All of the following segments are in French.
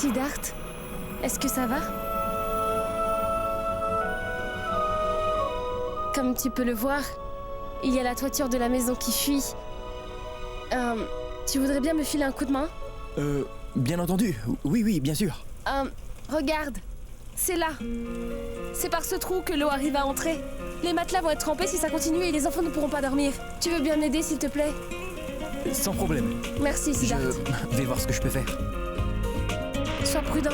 Siddharth, est-ce que ça va? Comme tu peux le voir, il y a la toiture de la maison qui fuit. Tu voudrais bien me filer un coup de main? Bien entendu. Oui, bien sûr. Regarde, c'est là. C'est par ce trou que l'eau arrive à entrer. Les matelas vont être trempés si ça continue et les enfants ne pourront pas dormir. Tu veux bien m'aider, s'il te plaît? Sans problème. Merci, Siddharth. Je vais voir ce que je peux faire. Sois prudent.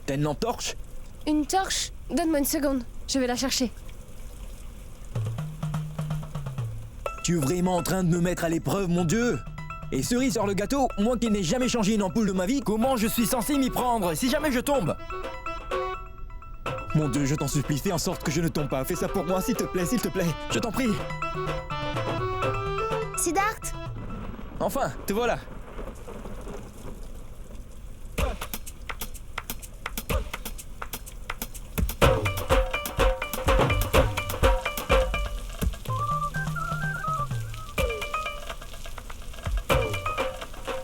T'as une lampe torche? Une torche? Donne-moi une seconde. Je vais la chercher. Tu es vraiment en train de me mettre à l'épreuve, mon Dieu? Et cerise sur le gâteau, moi qui n'ai jamais changé une ampoule de ma vie, comment je suis censé m'y prendre si jamais je tombe? Mon Dieu, je t'en supplie, fais en sorte que je ne tombe pas. Fais ça pour moi, s'il te plaît, je t'en prie. Siddharth! Enfin, te voilà.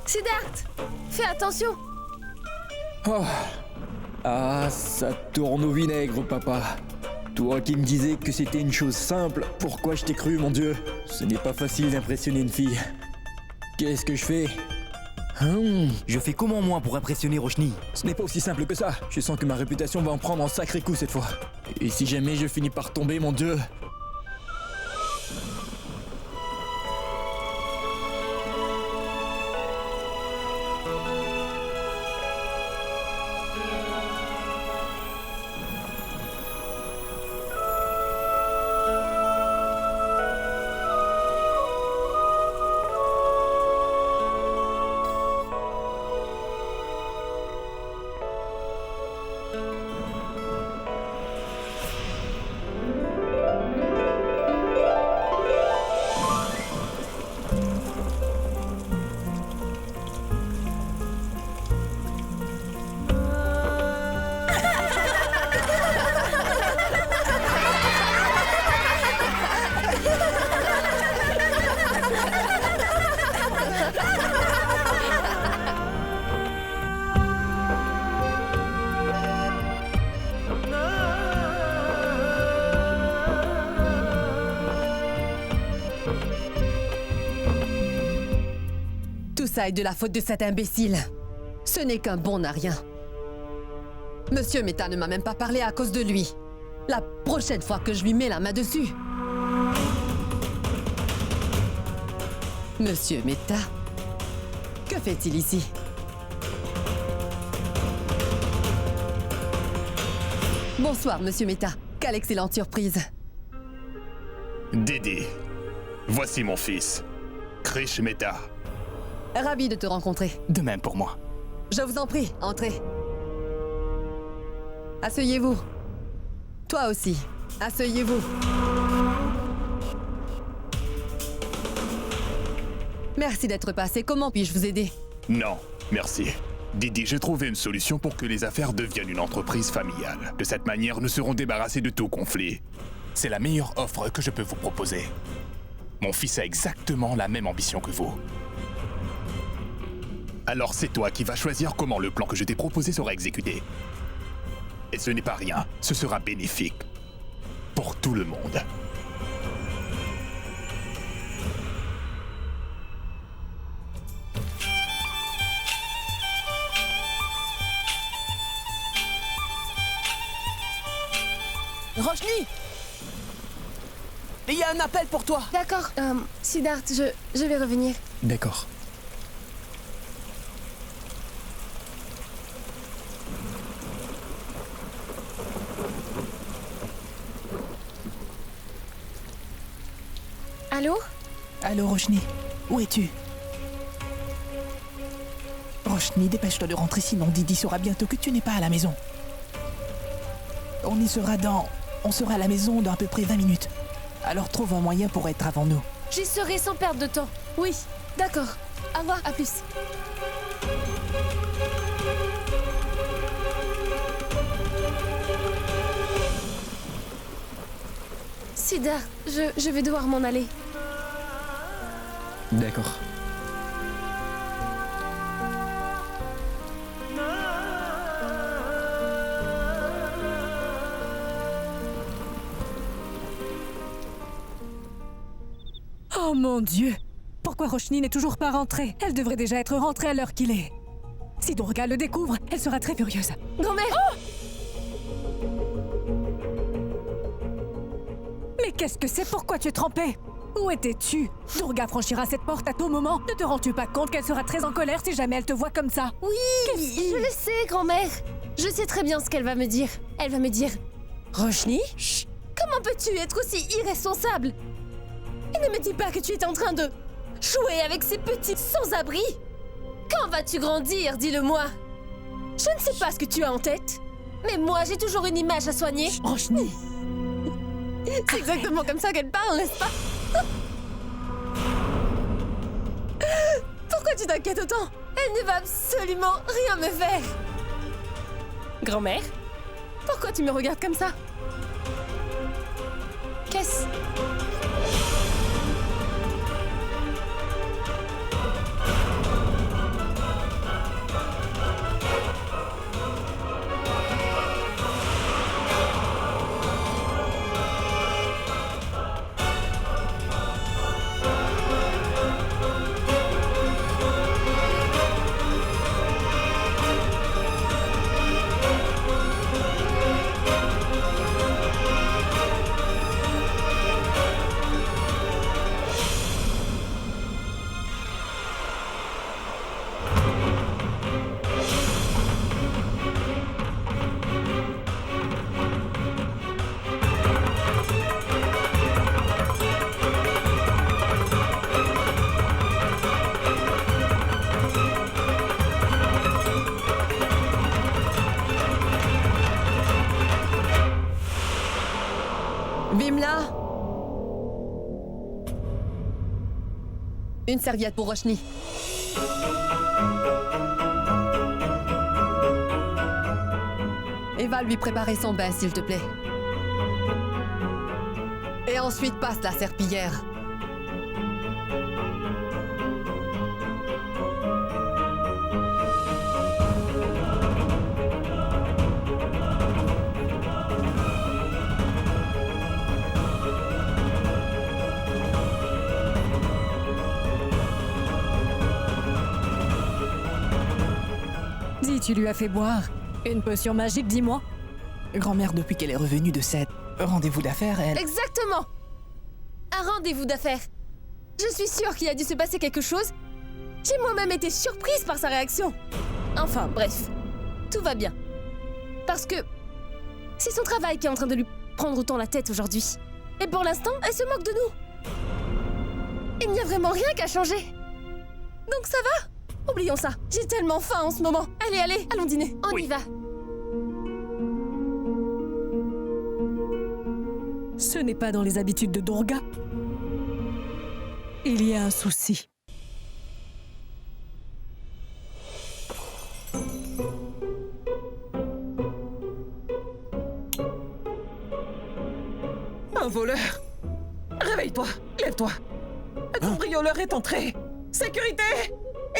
Siddharth! Fais attention! Oh. Ah, ça tourne au vinaigre, papa. Toi qui me disais que c'était une chose simple, pourquoi je t'ai cru, mon Dieu? Ce n'est pas facile d'impressionner une fille. Qu'est-ce que je fais? Je fais comment, moi, pour impressionner Roshni? Ce n'est pas aussi simple que ça. Je sens que ma réputation va en prendre un sacré coup cette fois. Et si jamais je finis par tomber, mon Dieu? Tout ça est de la faute de cet imbécile. Ce n'est qu'un bon à rien. Monsieur Mehta ne m'a même pas parlé à cause de lui. La prochaine fois que je lui mets la main dessus. Monsieur Mehta, que fait-il ici? Bonsoir, Monsieur Mehta. Quelle excellente surprise. Didi, voici mon fils, Krish Mehta. Ravi de te rencontrer. De même pour moi. Je vous en prie, entrez. Asseyez-vous. Toi aussi, asseyez-vous. Merci d'être passé. Comment puis-je vous aider? Non, merci. Didi, j'ai trouvé une solution pour que les affaires deviennent une entreprise familiale. De cette manière, nous serons débarrassés de tout conflit. C'est la meilleure offre que je peux vous proposer. Mon fils a exactement la même ambition que vous. Alors c'est toi qui vas choisir comment le plan que je t'ai proposé sera exécuté. Et ce n'est pas rien, ce sera bénéfique. Pour tout le monde. Roshni! Il y a un appel pour toi! D'accord, Siddharth, je vais revenir. D'accord. Allô? Allô, Roshni, où es-tu? Roshni, dépêche-toi de rentrer, sinon Didi saura bientôt que tu n'es pas à la maison. On sera à la maison dans à peu près 20 minutes. Alors trouve un moyen pour être avant nous. J'y serai sans perdre de temps. Oui, d'accord. Au revoir, à plus. Siddharth, je vais devoir m'en aller. D'accord. Oh mon Dieu! Pourquoi Roshni n'est toujours pas rentrée? Elle devrait déjà être rentrée à l'heure qu'il est. Si Durga le découvre, elle sera très furieuse. Grand-mère! Mais qu'est-ce que c'est? Pourquoi tu es trempée? Où étais-tu? Durga franchira cette porte à tout moment. Ne te rends-tu pas compte qu'elle sera très en colère si jamais elle te voit comme ça? Oui, je le sais, grand-mère. Je sais très bien ce qu'elle va me dire. Elle va me dire... Roshni? Chut! Comment peux-tu être aussi irresponsable? Et ne me dis pas que tu es en train de jouer avec ces petits sans-abri. Quand vas-tu grandir, dis-le-moi? Je ne sais pas ce que tu as en tête, mais moi j'ai toujours une image à soigner. Roshni! C'est exactement comme ça qu'elle parle, n'est-ce pas? Pourquoi tu t'inquiètes autant? Elle ne va absolument rien me faire. Grand-mère? Pourquoi tu me regardes comme ça? Qu'est-ce... Vimla! Une serviette pour Roshni. Et va lui préparer son bain, s'il te plaît. Et ensuite passe la serpillière. Dis, tu lui as fait boire une potion magique, dis-moi. Grand-mère, depuis qu'elle est revenue de cette rendez-vous d'affaires, elle... Exactement! Un rendez-vous d'affaires. Je suis sûre qu'il a dû se passer quelque chose. J'ai moi-même été surprise par sa réaction. Enfin, bref. Tout va bien. Parce que... c'est son travail qui est en train de lui prendre autant la tête aujourd'hui. Et pour l'instant, elle se moque de nous. Il n'y a vraiment rien qu'à changer. Donc ça va? Oublions ça. J'ai tellement faim en ce moment. Allez, allons dîner. On y va. Ce n'est pas dans les habitudes de Durga. Il y a un souci. Un voleur! Réveille-toi! Lève-toi! Un cambrioleur est entré! Sécurité!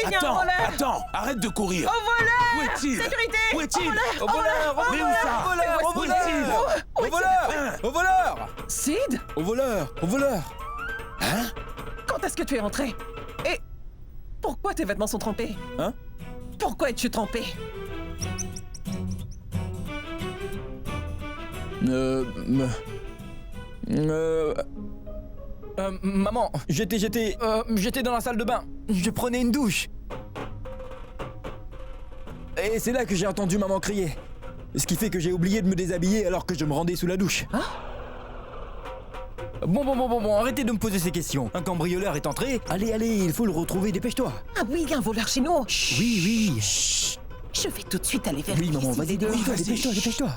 Il y a un voleur! Attends! Arrête de courir! Au voleur! Où est-il? Sécurité! Où est-il? Au voleur! Mais où ça? Au voleur! Au voleur! Au voleur! Sid? Au voleur! Au voleur! Hein? Quand est-ce que tu es entré? Et pourquoi tes vêtements sont trempés? Hein? Pourquoi es-tu trempé? Maman, j'étais dans la salle de bain. Je prenais une douche. Et c'est là que j'ai entendu maman crier. Ce qui fait que j'ai oublié de me déshabiller alors que je me rendais sous la douche. Hein? Bon, arrêtez de me poser ces questions. Un cambrioleur est entré. Allez, il faut le retrouver, dépêche-toi. Ah oui, il y a un voleur chez nous! Chut. Oui. Chut. Je vais tout de suite aller vérifier. Oui, maman, vas-y, vas-y. dépêche-toi.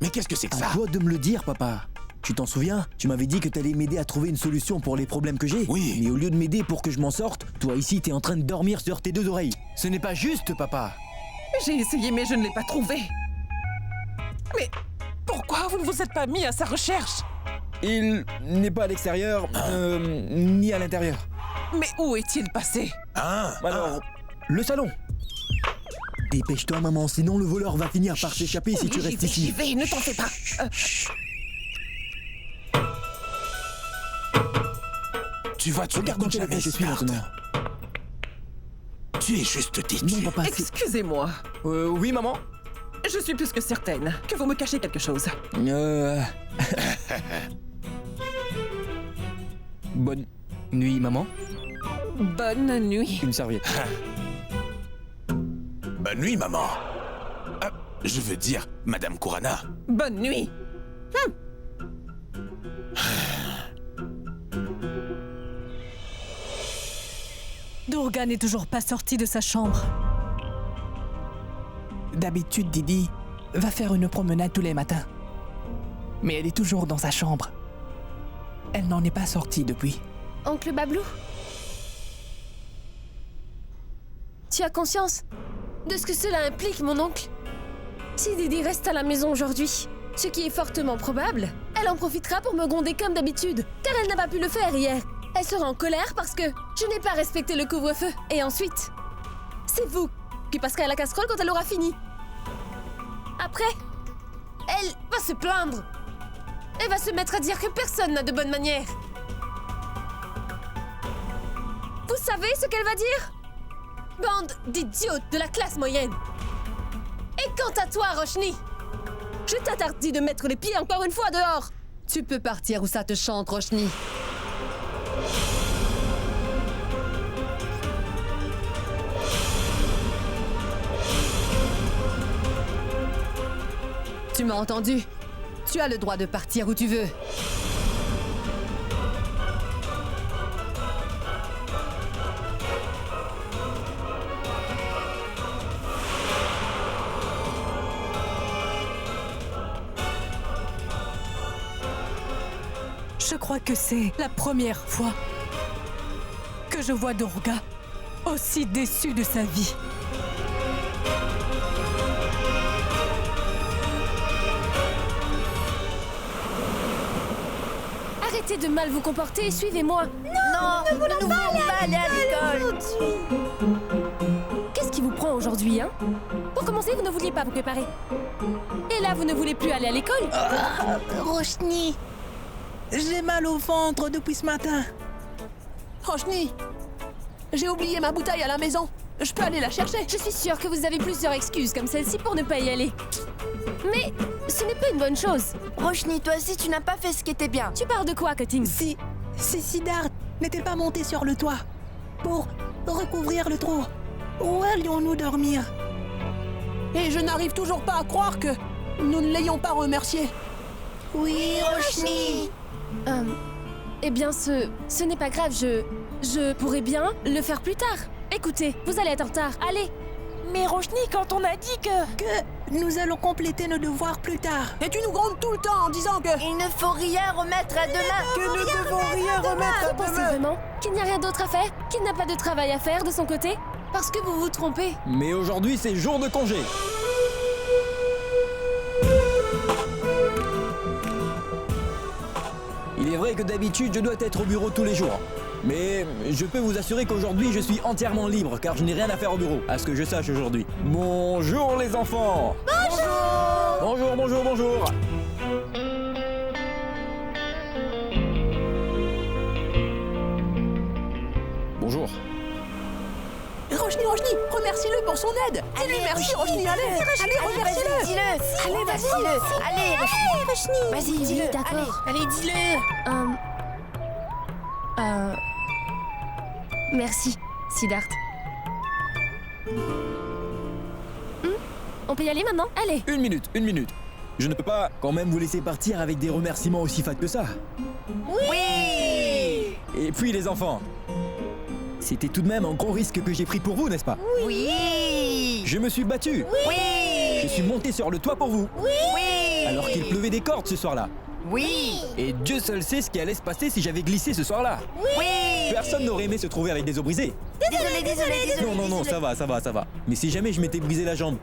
Mais qu'est-ce que c'est que ça? À toi de me le dire, papa. Tu t'en souviens? Tu m'avais dit que t'allais m'aider à trouver une solution pour les problèmes que j'ai. Oui. Mais au lieu de m'aider pour que je m'en sorte, toi ici t'es en train de dormir sur tes deux oreilles. Ce n'est pas juste, papa. J'ai essayé, mais je ne l'ai pas trouvé. Mais pourquoi vous ne vous êtes pas mis à sa recherche? Il n'est pas à l'extérieur, ni à l'intérieur. Mais où est-il passé? Alors, le salon. Dépêche-toi, maman, sinon le voleur va finir par s'échapper si tu restes J'y ici. vais, ne t'en fais pas. Tu vas te Regarde dans quel état je suis maintenant. Tu es juste têtu. Non, papa, c'est... Excusez-moi. oui, maman? Je suis plus que certaine que vous me cachez quelque chose. Bonne Nuit, maman. Bonne nuit. une serviette. Bonne nuit, maman. Je veux dire, Madame Kurana. Bonne nuit. Durga n'est toujours pas sortie de sa chambre. D'habitude, Didi va faire une promenade tous les matins. Mais elle est toujours dans sa chambre. Elle n'en est pas sortie depuis. Oncle Bablou? Tu as conscience de ce que cela implique, mon oncle? Si Didi reste à la maison aujourd'hui, ce qui est fortement probable, elle en profitera pour me gronder comme d'habitude, car elle n'a pas pu le faire hier. Elle sera en colère parce que je n'ai pas respecté le couvre-feu. Et ensuite, c'est vous qui passerez à la casserole quand elle aura fini. Après, elle va se plaindre. Elle va se mettre à dire que personne n'a de bonnes manières. Vous savez ce qu'elle va dire? Bande d'idiotes de la classe moyenne. Et quant à toi, Roshni, je t'interdis de mettre les pieds encore une fois dehors. Tu peux partir où ça te chante, Roshni. Tu m'as entendu? Tu as le droit de partir où tu veux. Je crois que c'est la première fois que je vois Durga aussi déçue de sa vie. Arrêtez de mal vous comporter et suivez-moi. Non, nous ne voulons pas aller à l'école. Qu'est-ce qui vous prend aujourd'hui, hein? Pour commencer, vous ne vouliez pas vous préparer. Et là, vous ne voulez plus aller à l'école? Roshni, J'ai mal au ventre depuis ce matin. Roshni, j'ai oublié ma bouteille à la maison. Je peux aller la chercher. Je suis sûre que vous avez plusieurs excuses comme celle-ci pour ne pas y aller. Mais ce n'est pas une bonne chose. Roshni, toi aussi, tu n'as pas fait ce qui était bien. Tu parles de quoi, Cutting? Si Siddharth n'était pas monté sur le toit pour recouvrir le trou, où allions-nous dormir? Et je n'arrive toujours pas à croire que nous ne l'ayons pas remercié. Oui, Roshni. Eh bien, ce n'est pas grave, je pourrais bien le faire plus tard. Écoutez, vous allez être en retard, allez. Mais Roshni, quand on a dit Que nous allons compléter nos devoirs plus tard. Et tu nous grondes tout le temps en disant que... il ne faut rien remettre à demain. Que nous ne devons rien remettre à Vous pensez demain. vraiment qu'il n'y a rien d'autre à faire? Qu'il n'a pas de travail à faire de son côté? Parce que vous vous trompez. Mais aujourd'hui, c'est jour de congé. Il est vrai que d'habitude, je dois être au bureau tous les jours. Mais je peux vous assurer qu'aujourd'hui, je suis entièrement libre, car je n'ai rien à faire au bureau, à ce que je sache aujourd'hui. Bonjour les enfants! Bonjour! Bonjour! Bonjour. Roshni, remercie-le pour son aide. Dis-lui merci, Roshni, allez, remercie-le. Dis-le. Allez, vas-y, allez, Roshni. Vas-y, dis-le. d'accord. Allez, dis-le. Merci, Siddharth. On peut y aller maintenant? Allez. Une minute. Je ne peux pas quand même vous laisser partir avec des remerciements aussi fades que ça. Oui. Et puis les enfants, c'était tout de même un gros risque que j'ai pris pour vous, n'est-ce pas? Oui. Je me suis battu. Oui. Je suis monté sur le toit pour vous. Oui. Alors qu'il pleuvait des cordes ce soir-là. Oui. Et Dieu seul sait ce qui allait se passer si j'avais glissé ce soir-là. Oui. Personne n'aurait aimé se trouver avec des os brisés. Désolé. Non, ça va. Mais si jamais je m'étais brisé la jambe,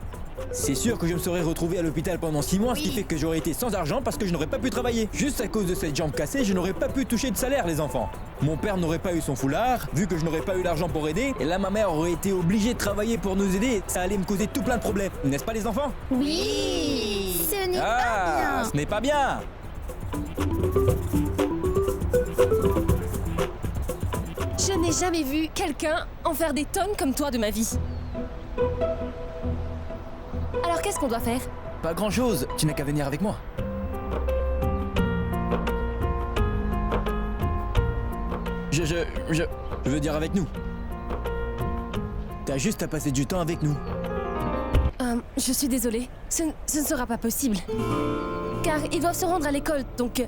c'est sûr que je me serais retrouvé à l'hôpital pendant 6 mois, ce qui fait que j'aurais été sans argent parce que je n'aurais pas pu travailler. Juste à cause de cette jambe cassée, je n'aurais pas pu toucher de salaire, les enfants. Mon père n'aurait pas eu son foulard, vu que je n'aurais pas eu l'argent pour aider, et là ma mère aurait été obligée de travailler pour nous aider, ça allait me causer tout plein de problèmes. N'est-ce pas les enfants? Oui. Ce n'est pas bien. Ce n'est pas bien. Je n'ai jamais vu quelqu'un en faire des tonnes comme toi de ma vie. Alors qu'est-ce qu'on doit faire? Pas grand-chose, tu n'as qu'à venir avec moi. Je veux dire avec nous. T'as juste à passer du temps avec nous. Je suis désolée, ce ne sera pas possible. Car ils doivent se rendre à l'école, donc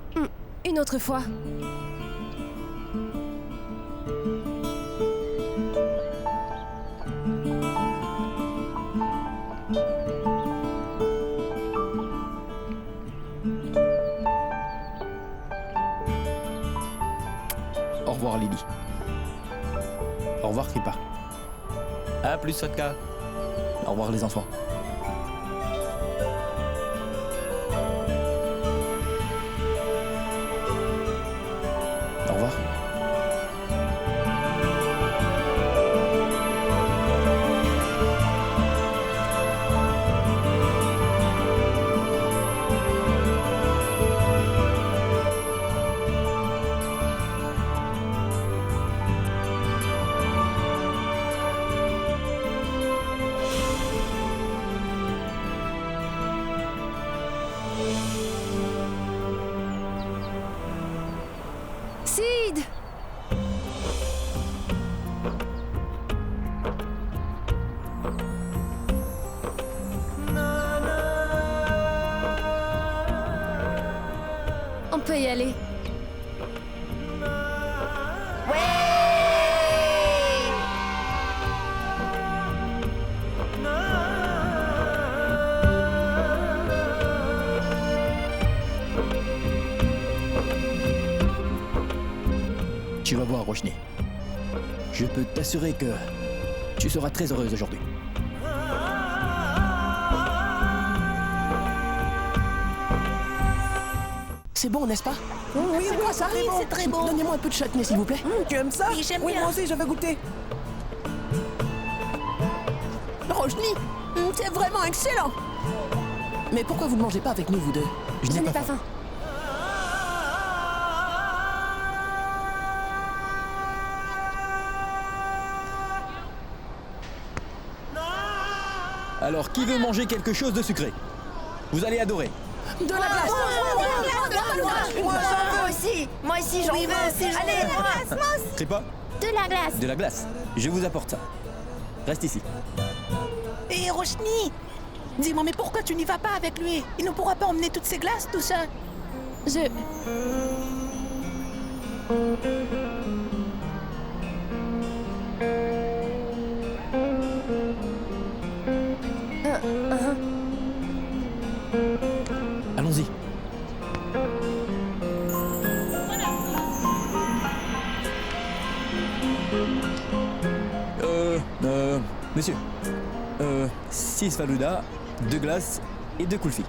une autre fois. Au revoir Lily. Au revoir Kripa. À plus Sotka. Au revoir les enfants. Au revoir. Sid! On peut y aller. Tu vas voir Roshni. Je peux t'assurer que tu seras très heureuse aujourd'hui. C'est bon, n'est-ce pas? Oui, ça arrive. C'est très bon. Donnez-moi un peu de chutney, s'il vous plaît. Tu aimes ça? Oui, j'aime Oui, bien. moi aussi, je veux goûter. Rojni, c'est vraiment excellent. Mais pourquoi vous ne mangez pas avec nous, vous deux? Je n'ai pas faim. Alors, qui veut manger quelque chose de sucré? Vous allez adorer. De la glace. Moi aussi, j'en veux. Allez, Kripa, de la glace. de la glace. Je vous apporte ça. Reste ici. Et Roshni, dis-moi, mais pourquoi tu n'y vas pas avec lui? Il ne pourra pas emmener toutes ces glaces tout seul. Je... Allons-y. Monsieur. 6 falouda, 2 glaces et 2 kulfi.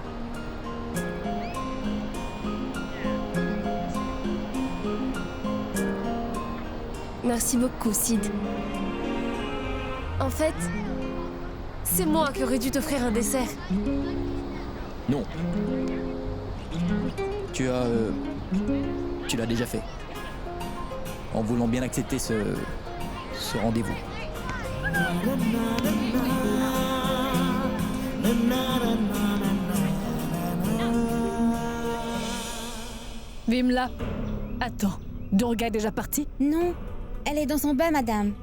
Merci beaucoup, Sid. En fait, c'est moi qui aurais dû t'offrir un dessert. Non. Tu l'as déjà fait. En voulant bien accepter ce rendez-vous. Vimla, attends. Durga est déjà partie? Non, elle est dans son bain, madame.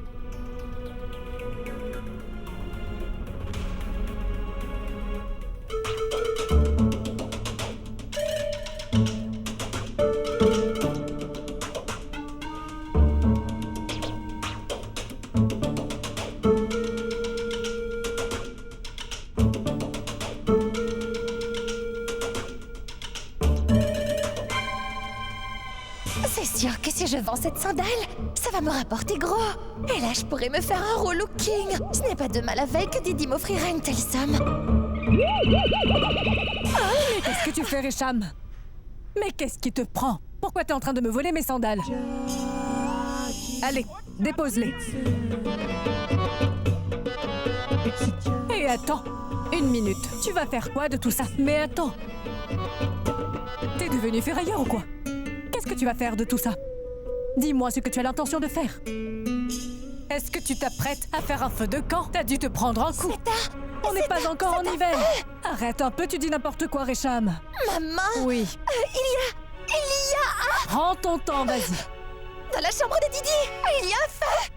je vends cette sandale, ça va me rapporter gros. Et là, je pourrais me faire un relooking. Ce n'est pas demain la veille que Didi m'offrira une telle somme. Mais qu'est-ce que tu fais, Récham? Mais qu'est-ce qui te prend? Pourquoi t'es en train de me voler mes sandales? Allez, dépose-les. Et attends, 1 minute. Tu vas faire quoi de tout ça? Mais attends. T'es devenu ferrailleur ou quoi? Qu'est-ce que tu vas faire de tout ça? Dis-moi ce que tu as l'intention de faire. Est-ce que tu t'apprêtes à faire un feu de camp? T'as dû te prendre un coup. On n'est pas encore en hiver. Arrête un peu, tu dis n'importe quoi, Récham. Maman? Oui. Il y a... Prends ton temps, vas-y. Dans la chambre de Didi, il y a un feu.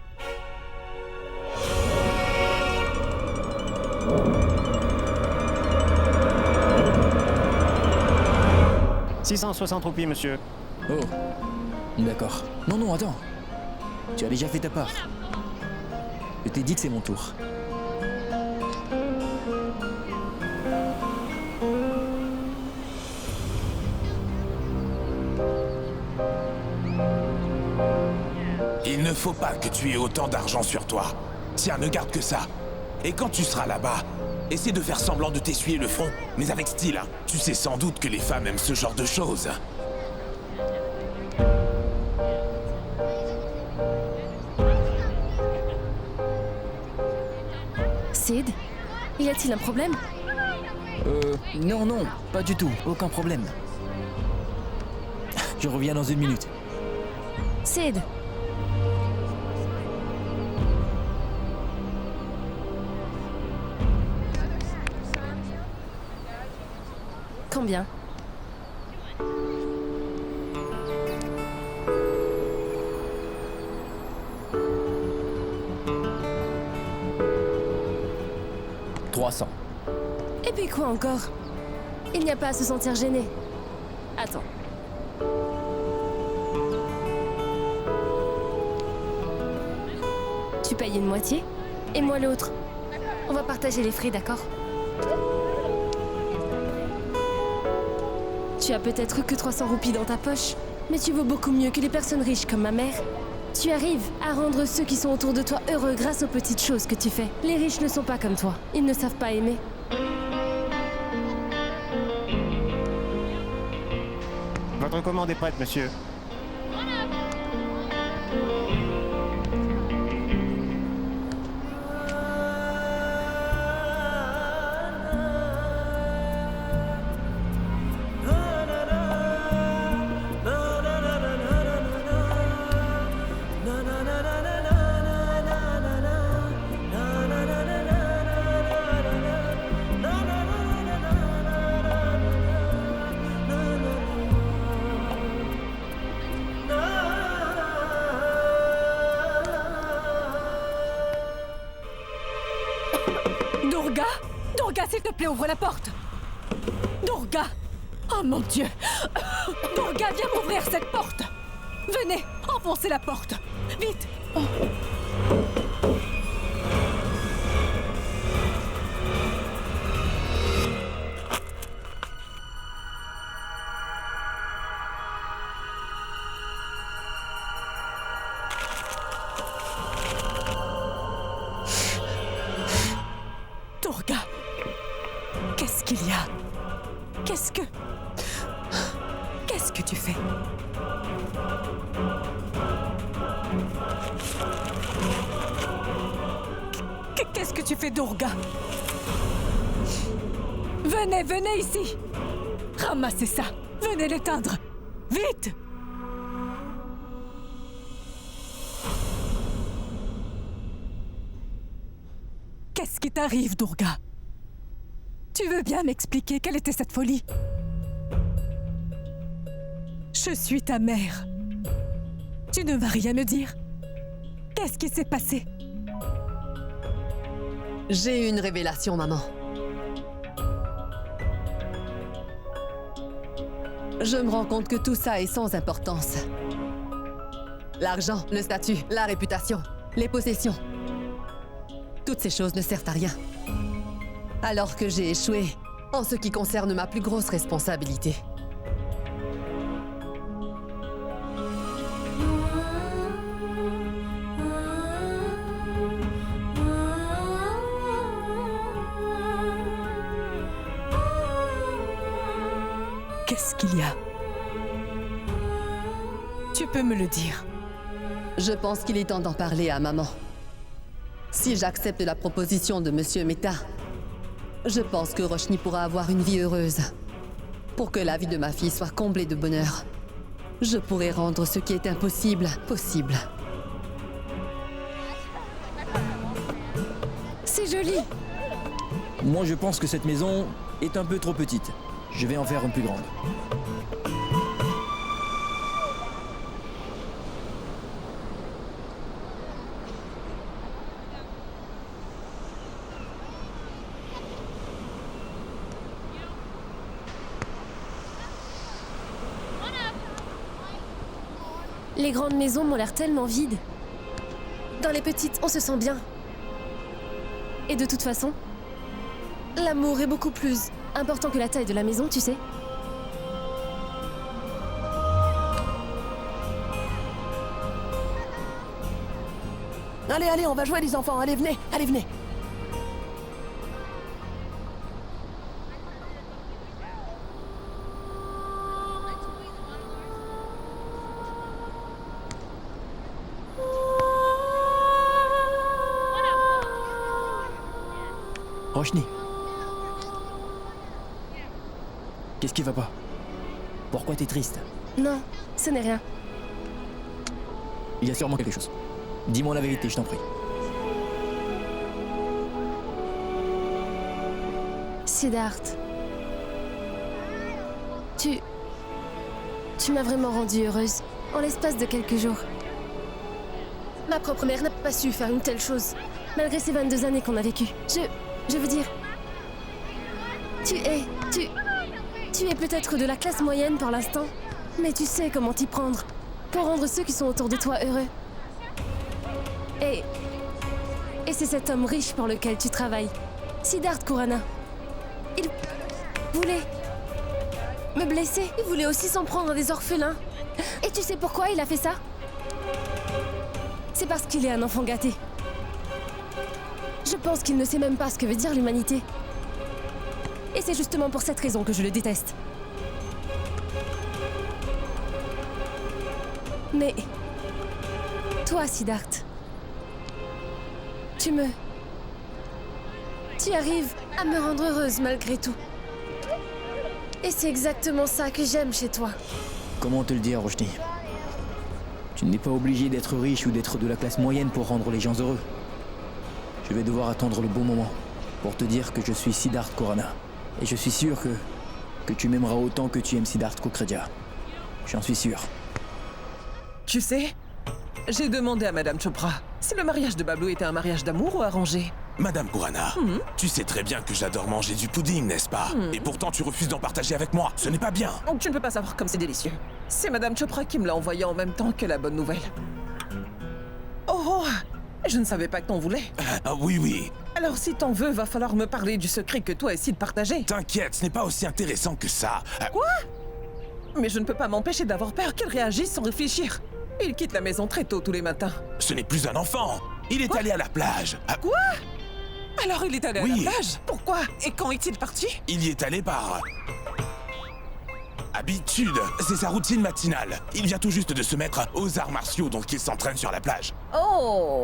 660 roupies, monsieur. Oh, d'accord. Non, non, attends. Tu as déjà fait ta part. Je t'ai dit que c'est mon tour. Il ne faut pas que tu aies autant d'argent sur toi. Tiens, ne garde que ça. Et quand tu seras là-bas, essaie de faire semblant de t'essuyer le front, mais avec style, hein. Tu sais sans doute que les femmes aiment ce genre de choses. Sid, y a-t-il un problème? Non, non, pas du tout. Aucun problème. Je reviens dans 1 minute. Sid. Combien? « 300. Et puis quoi encore? Il n'y a pas à se sentir gêné. Attends. Tu payes une moitié, et moi l'autre. On va partager les frais, d'accord? Tu as peut-être que 300 roupies dans ta poche, mais tu vaux beaucoup mieux que les personnes riches comme ma mère. Tu arrives à rendre ceux qui sont autour de toi heureux grâce aux petites choses que tu fais. Les riches ne sont pas comme toi. Ils ne savent pas aimer. Votre commande est prête, monsieur. Durga, s'il te plaît, ouvre la porte. Durga. Oh mon Dieu. Durga, viens m'ouvrir cette porte. Venez, enfoncez la porte. Vite. Oh. Durga, qu'est-ce qu'il y a? Qu'est-ce que tu fais? Qu'est-ce que tu fais, Durga? Venez ici! Ramassez ça! Venez l'éteindre! Vite! Qu'est-ce qui t'arrive, Durga? Tu veux bien m'expliquer quelle était cette folie? Je suis ta mère. Tu ne vas rien me dire? Qu'est-ce qui s'est passé? J'ai eu une révélation, maman. Je me rends compte que tout ça est sans importance. L'argent, le statut, la réputation, les possessions. Toutes ces choses ne servent à rien. Alors que j'ai échoué en ce qui concerne ma plus grosse responsabilité. Qu'est-ce qu'il y a? Tu peux me le dire. Je pense qu'il est temps d'en parler à maman. Si j'accepte la proposition de Monsieur Mehta, je pense que Roshni pourra avoir une vie heureuse. Pour que la vie de ma fille soit comblée de bonheur, je pourrai rendre ce qui est impossible, possible. C'est joli. Moi, je pense que cette maison est un peu trop petite. Je vais en faire une plus grande. Les grandes maisons m'ont l'air tellement vides. Dans les petites, on se sent bien. Et de toute façon, l'amour est beaucoup plus important que la taille de la maison, tu sais. Allez, allez, on va jouer les enfants. Allez, venez, allez, venez. Roshni. Qu'est-ce qui va pas? Pourquoi t'es triste? Non, ce n'est rien. Il y a sûrement quelque chose. Dis-moi la vérité, je t'en prie. Siddharth. Tu m'as vraiment rendue heureuse, en l'espace de quelques jours. Ma propre mère n'a pas su faire une telle chose, malgré ces 22 années qu'on a vécues. Je veux dire... Tu es peut-être de la classe moyenne pour l'instant, mais tu sais comment t'y prendre, pour rendre ceux qui sont autour de toi heureux. Et c'est cet homme riche pour lequel tu travailles, Siddharth Khurana. Il voulait me blesser. Il voulait aussi s'en prendre à des orphelins. Et tu sais pourquoi il a fait ça? C'est parce qu'il est un enfant gâté. Je pense qu'il ne sait même pas ce que veut dire l'humanité. Et c'est justement pour cette raison que je le déteste. Mais... toi, Siddharth... Tu arrives à me rendre heureuse malgré tout. Et c'est exactement ça que j'aime chez toi. Comment te le dire, Roshni? Tu n'es pas obligé d'être riche ou d'être de la classe moyenne pour rendre les gens heureux. Je vais devoir attendre le bon moment pour te dire que je suis Siddharth Khurana. Et je suis sûr que tu m'aimeras autant que tu aimes Siddharth Kukreja. J'en suis sûr. Tu sais, j'ai demandé à Madame Chopra si le mariage de Bablou était un mariage d'amour ou arrangé. Madame Khurana, tu sais très bien que j'adore manger du pudding, n'est-ce pas? Et pourtant tu refuses d'en partager avec moi. Ce n'est pas bien. Donc tu ne peux pas savoir comme c'est délicieux. C'est Madame Chopra qui me l'a envoyé en même temps que la bonne nouvelle. Oh, je ne savais pas que t'en voulais. Oui, oui. Alors si t'en veux, va falloir me parler du secret que toi et Sid partagez. T'inquiète, ce n'est pas aussi intéressant que ça. Quoi? Mais je ne peux pas m'empêcher d'avoir peur qu'elle réagisse sans réfléchir. Il quitte la maison très tôt tous les matins. Ce n'est plus un enfant. Il est allé à la plage. Quoi? Alors il est allé à la plage? Pourquoi? Et quand est-il parti? Il y est allé par... habitude. C'est sa routine matinale. Il vient tout juste de se mettre aux arts martiaux, donc il s'entraîne sur la plage. Oh!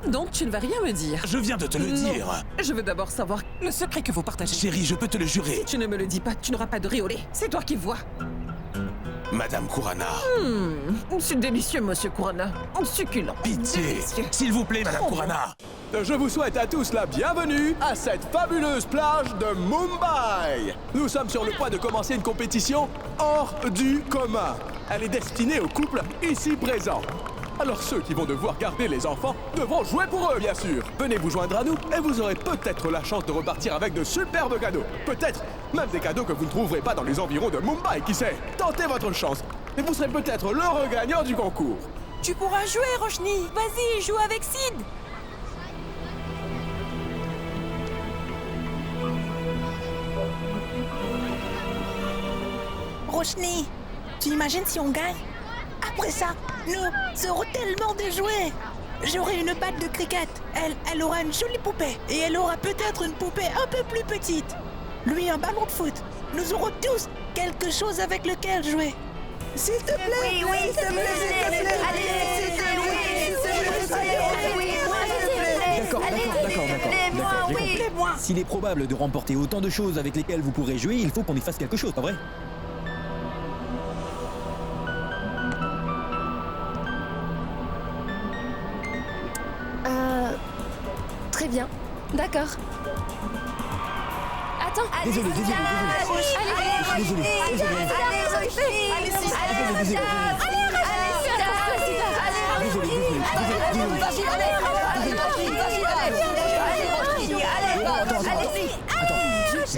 Donc tu ne vas rien me dire? Je viens de te le dire. Je veux d'abord savoir le secret que vous partagez. Chérie, je peux te le jurer. Si tu ne me le dis pas, tu n'auras pas de riolet. C'est toi qui vois. Madame Khurana. C'est délicieux, monsieur Khurana. Succulent. Pitié. Délicieux. S'il vous plaît, Madame Khurana. Je vous souhaite à tous la bienvenue à cette fabuleuse plage de Mumbai. Nous sommes sur le point de commencer une compétition hors du commun. Elle est destinée aux couples ici présents. Alors ceux qui vont devoir garder les enfants devront jouer pour eux, bien sûr. Venez vous joindre à nous et vous aurez peut-être la chance de repartir avec de superbes cadeaux. Peut-être même des cadeaux que vous ne trouverez pas dans les environs de Mumbai, qui sait. Tentez votre chance et vous serez peut-être l'heureux gagnant du concours. Tu pourras jouer, Roshni. Vas-y, joue avec Sid. Roshni, tu imagines si on gagne? Après ça, nous aurons tellement de jouets. J'aurai une batte de cricket. Elle aura une jolie poupée. Et elle aura peut-être une poupée un peu plus petite. Lui, un ballon de foot. nous aurons tous quelque chose avec lequel jouer. S'il te plaît, Oui, oui, s'il te plaît, s'il te plaît. D'accord. S'il est probable de remporter autant de choses avec lesquelles vous pourrez jouer, il faut qu'on y fasse quelque chose, pas vrai? Très bien. D'accord. Attends. Désolé.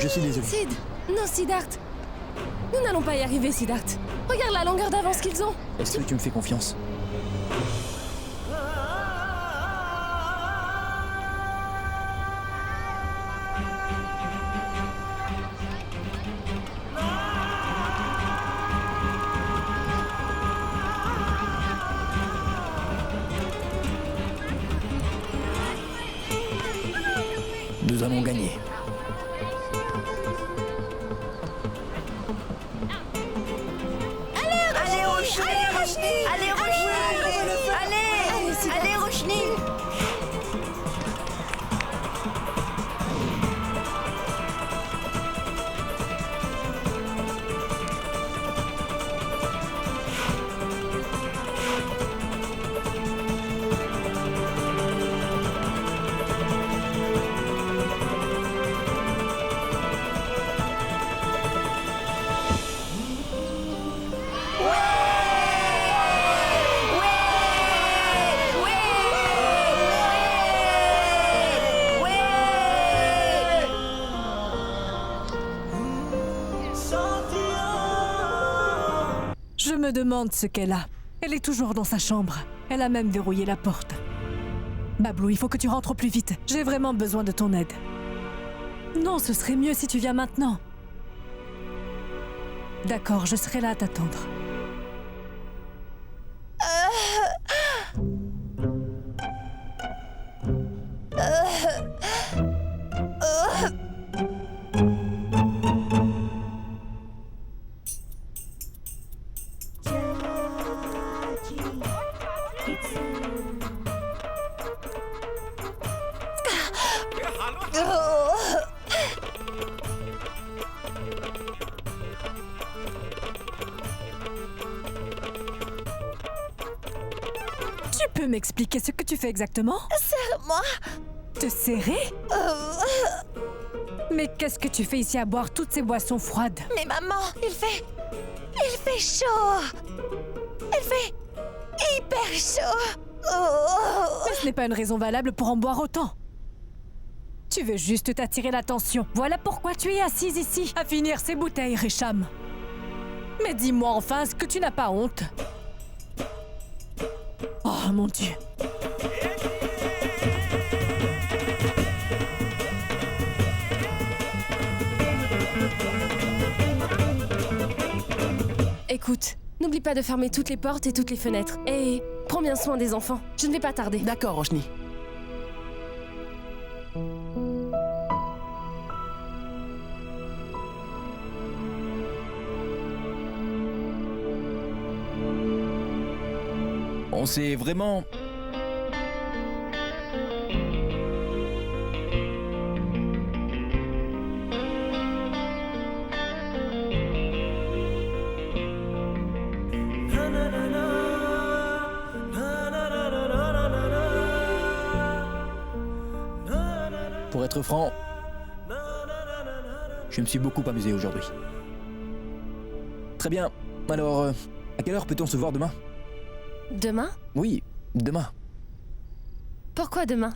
Je suis désolé. Sid. Non, Siddharth. Nous n'allons pas y arriver, Siddharth. Regarde la longueur d'avance qu'ils ont. Est-ce que tu me fais confiance? Nous allons gagner. Allez, Roshni. Je me demande ce qu'elle a. Elle est toujours dans sa chambre. Elle a même verrouillé la porte. Bablou, il faut que tu rentres au plus vite. J'ai vraiment besoin de ton aide. Non, ce serait mieux si tu viens maintenant. D'accord, je serai là à t'attendre. Tu peux m'expliquer ce que tu fais exactement? Serre-moi. Te serrer? Mais qu'est-ce que tu fais ici à boire toutes ces boissons froides? Mais maman, il fait chaud. Il fait hyper chaud. Mais ce n'est pas une raison valable pour en boire autant. Tu veux juste t'attirer l'attention. Voilà pourquoi tu es assise ici, à finir ces bouteilles, Récham. Mais dis-moi enfin, est-ce que tu n'as pas honte? Oh mon Dieu. Écoute, n'oublie pas de fermer toutes les portes et toutes les fenêtres. Et prends bien soin des enfants. Je ne vais pas tarder. D'accord, Roshni. On s'est vraiment... Pour être franc, je me suis beaucoup amusé aujourd'hui. Très bien. Alors, à quelle heure peut-on se voir demain? Demain? Oui, demain. Pourquoi demain?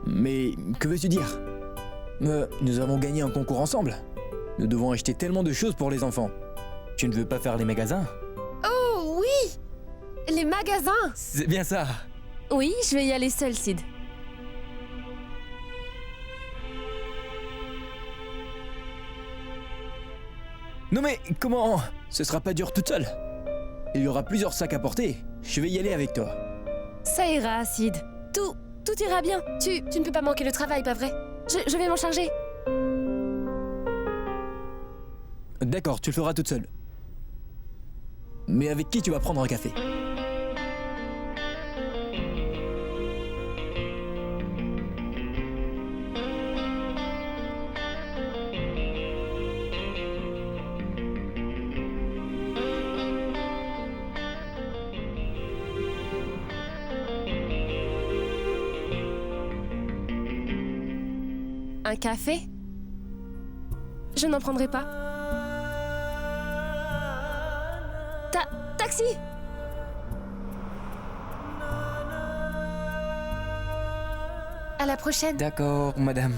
Mais que veux-tu dire? Nous avons gagné un concours ensemble. Nous devons acheter tellement de choses pour les enfants. Tu ne veux pas faire les magasins? Oh oui! Les magasins! C'est bien ça. Oui, je vais y aller seule, Sid. Non mais comment? Ce sera pas dur toute seule. Il y aura plusieurs sacs à porter. Je vais y aller avec toi. Ça ira, Sid. Tout ira bien. Tu ne peux pas manquer le travail, pas vrai? Je vais m'en charger. D'accord, tu le feras toute seule. Mais avec qui tu vas prendre un café? Un café? Je n'en prendrai pas. Taxi! À la prochaine. D'accord, madame.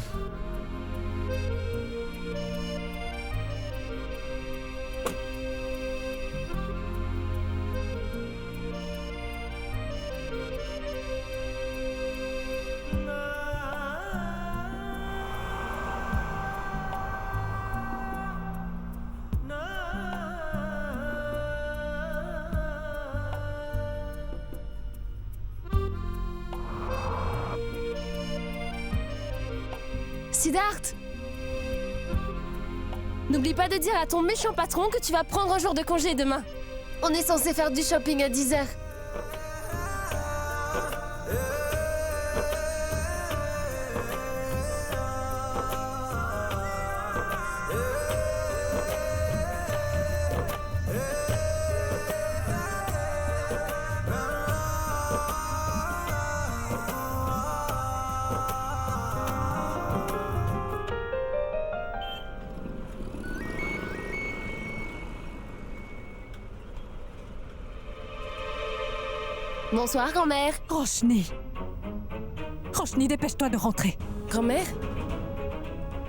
Siddharth! N'oublie pas de dire à ton méchant patron que tu vas prendre un jour de congé demain. On est censé faire du shopping à 10h. Bonsoir, grand-mère. Roshni. Roshni, dépêche-toi de rentrer. Grand-mère?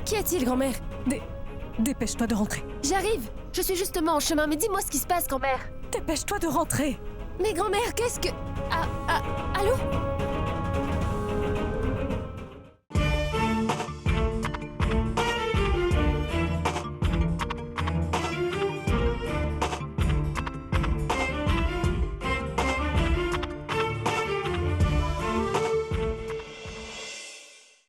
Qu'y a-t-il, grand-mère? Dépêche-toi de rentrer. J'arrive. Je suis justement en chemin, mais dis-moi ce qui se passe, grand-mère. Dépêche-toi de rentrer. Mais grand-mère, qu'est-ce que... Allô?